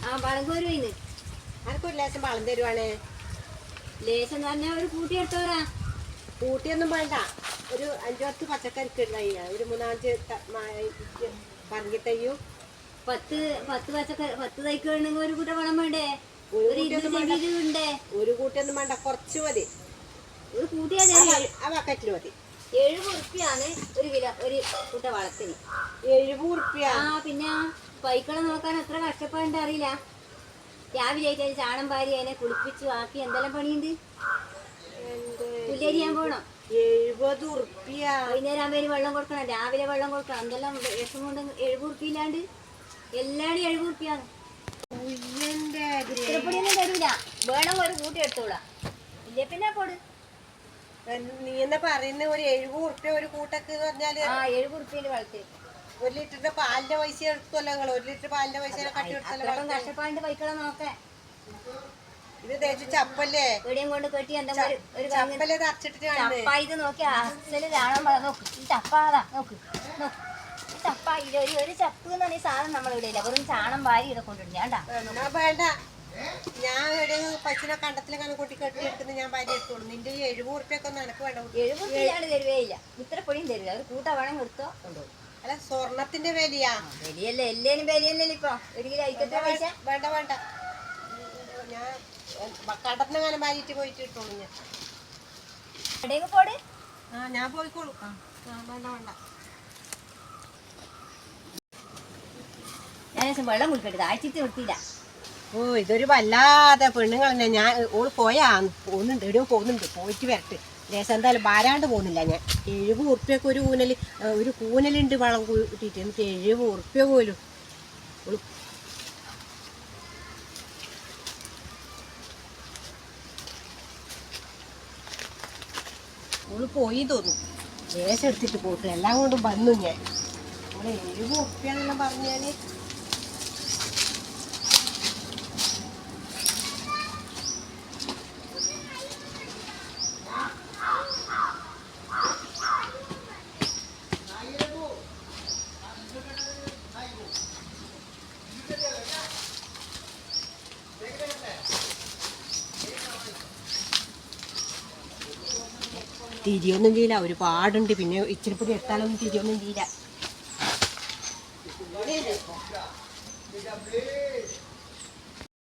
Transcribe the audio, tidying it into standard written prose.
ആ വളം കോരുവയിന്ന് ആർക്കൊരു ലേശം വളം തരുവാണേ. ലേശം എന്ന് പറഞ്ഞാൽ ഒരു കൂട്ടി എടുത്തോറാ. കൂട്ടിയൊന്നും വേണ്ട, ഒരു 5-10 പച്ചക്കറിക്ക് ഉണ്ടായി. ഒരു 3-5 പറങ്കി തയ്യും 10 തൈക്ക് വേണമെങ്കിൽ ഒരു കൂട്ട വളം വേണ്ടേ? ഒരു ഒരു കൂട്ടിയൊന്നും വേണ്ട, കുറച്ച് മതി. ഒരു കൂട്ടിയാ ആ ബക്കറ്റിൽ മതി. 70 ഉറുപ്പ്യാണ് ഒരു കിലോ ഒരു കൂട്ട വളത്തിന്. 70 ഉറുപ്പ്യ? ആ പിന്നെ പൈക്കളെ നോക്കാൻ എത്ര കഷ്ടപ്പാടുണ്ട് അറിയില്ല. രാവിലെ ആയിട്ട് ചാണം പാരി അതിനെ കുളിപ്പിച്ചു ആക്കി എന്തെല്ലാം പണിയുണ്ട്. പുല്ലരിയാൻ പോണം. 70 ഉറുപ്പ്യ? വൈകുന്നേരം ആകുമ്പോൾ വെള്ളം കൊടുക്കണം, രാവിലെ വെള്ളം കൊടുക്കണം. എന്തെല്ലാം വിഷം കൊണ്ട് 70 ഉറുപ്പ്യയില്ലാണ്ട് എല്ലാവരും 70 ഉറുപ്പ്യാണ്. ഇത്രപ്പൊടിയൊന്നും തരൂല, വേണം ഒരു കൂട്ടി എടുത്തോളാം. ഇല്ലേ പിന്നെ പോട്. നീ എന്നാ പറയുന്ന ഒരു 70 ഉറുപ്പ്യ ഒരു കൂട്ടക്ക് പറഞ്ഞാല്? ആ 70 ഉറുപ്പ്യന്റെ വളർത്തി 1 ലിറ്ററിന്റെ പാലിന്റെ പൈസ എടുക്കുമല്ലോ നിങ്ങൾ? 1 ലിറ്റർ പാലിന്റെ പൈസ കഷ്ടപ്പാടിന്റെ പൈക്കളെ നോക്കേ. ഇത് തേച്ച് ചപ്പല്ലേ? എവിടെയും കൊണ്ട് കെട്ടി എന്തെങ്കിലും ചപ്പല്ലേ തറച്ചിട്ട് ചപ്പ. ഇത് നോക്കി അസല് ചാണം നോക്ക്. ഈ ചപ്പാതാ നോക്ക് നോക്ക്. ഈ ചപ്പ ഒരു ചപ്പ് എന്ന് പറഞ്ഞ സാധനം നമ്മളിവിടെ ഇല്ല. വെറും ചാണം വാരി ഇവിടെ കൊണ്ടിട്ടുണ്ട്. വേണ്ട, ഞാൻ എവിടെയെങ്കിലും പശുവിനെ കണ്ടത്തിലെങ്ങനെ കൂട്ടി കെട്ടി എടുക്കുന്നത് ഞാൻ ഭാര്യ എടുത്തോളൂ. നിന്റെ 70 ഉറുപ്പ്യൊക്കെ ഒന്നും എനിക്ക് വേണ്ട. 70 ഉറുപ്പ്യാണ് തരുവേ ഇല്ല. ഇത്ര പൊടിയും തരില്ല. ഒരു കൂട്ട വേണം എടുത്തോ കൊണ്ടുപോകും. അല്ല, സ്വർണത്തിന്റെ വിലയാ? വിലയല്ലേ, എല്ലാരും വിലയല്ലേ ഇപ്പൊ. ഒരു കിലോ അയക്കത്തെ പൈസ വേണ്ട. ഞാൻ കണ്ടത്തിനെങ്ങനെ ഭാര്യയിട്ട് പോയിട്ട് ഇട്ടോളൂ. ഞാൻ എവിടെയെങ്കിലും പോട്. ഞാൻ പോയിക്കോളൂ. വേണ്ട. ഞാൻ വെള്ളം കുടിക്കട്ടെ, ആഴ്ചത്തെ നിർത്തിയില്ല. ഓ, ഇതൊരു വല്ലാതെ പെണ്ണുങ്ങളെ. ഞാൻ ഓള് പോകുന്നുണ്ട്, എവിടെയോ പോകുന്നുണ്ട്. പോയിട്ട് വരട്ടെ. ലേശം എന്തായാലും ഭാരാണ്ട് പോകുന്നില്ല ഞാൻ. 70 ഉറുപ്പ്യൊക്കെ ഒരു കൂനലുണ്ട് വളം കൂട്ടിയിട്ട്. എന്നിട്ട് 70 ഉറുപ്പ്യ പോലും. ഓള് പോയി തോന്നും. ലേശം എടുത്തിട്ട് പോയിട്ട് എല്ലാം കൊണ്ടും വന്നു ഞാൻ. നമ്മളെ 70 ഉറുപ്പ്യാന്നെല്ലാം പറഞ്ഞാല് തിരിയൊന്നും ചെയ്യില്ല. ഒരുപാടുണ്ട്. പിന്നെ ഇച്ചിരി പൊടി എടുത്താലൊന്നും തിരിയൊന്നും ചെയ്യില്ല.